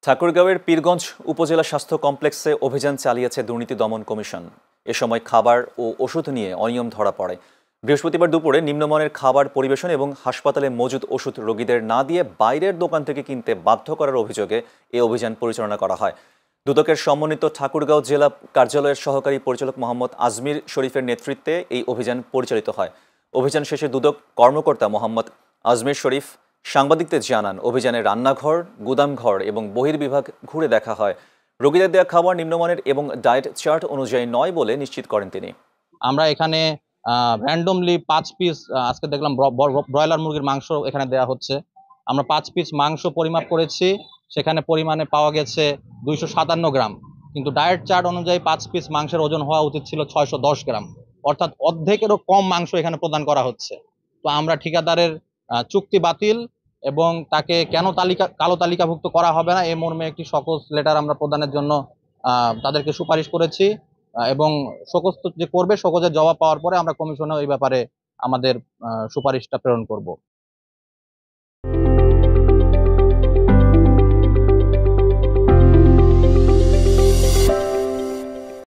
ঠাকুরগাঁওয়ের পীরগঞ্জ উপজেলা স্বাস্থ্য কমপ্লেক্সে অভিযান চালিয়েছে দুর্নীতি দমন কমিশন। এ সময় খাবার ও ওষুধ নিয়ে অনিয়ম ধরা পড়ে। বৃহস্পতিবার দুপুরে নিম্নমানের খাবার পরিবেশন এবং হাসপাতালে মজুদ ওষুধ রোগীদের না দিয়ে বাইরের দোকান থেকে কিনতে বাধ্য করার অভিযোগে এ অভিযান পরিচালনা করা হয়। দুদকের সমন্বিত ঠাকুরগাঁও জেলা কার্যালয়ের সহকারী পরিচালক মোহাম্মদ আজমির শরীফের নেতৃত্বে এই অভিযান পরিচালিত হয়। অভিযান শেষে দুদক কর্মকর্তা মোহাম্মদ আজমির শরীফ সাংবাদিকদের জানান, অভিযানে রান্নাঘর, গুদামঘর এবং বহির্বিভাগ ঘুরে দেখা হয়। রোগীদের দেওয়া খাবার নিম্নমানের এবং ডায়েট চার্ট অনুযায়ী নয় বলে নিশ্চিত করেন তিনি। আমরা এখানে র্যান্ডমলি 5 পিস আজকে দেখলাম ব্রয়লার মুরগির মাংস এখানে দেওয়া হচ্ছে। আমরা 5 পিস মাংস পরিমাপ করেছি, সেখানে পরিমাণে পাওয়া গেছে 257 গ্রাম, কিন্তু ডায়েট চার্ট অনুযায়ী 5 পিস মাংসের ওজন হওয়া উচিত ছিল 610 গ্রাম, অর্থাৎ অর্ধেকেরও কম মাংস এখানে প্রদান করা হচ্ছে। তো আমরা ঠিকাদারের চুক্তি বাতিল এবং তাকে কেন কালো তালিকাভুক্ত করা হবে না এই মর্মে একটি সকস লেটার আমরা প্রদানের জন্য তাদেরকে সুপারিশ করেছি এবং সকস যে করবে সকসের জবাব পাওয়ার পরে আমরা কমিশনে এই ব্যাপারে আমাদের সুপারিশটা প্রেরণ করব।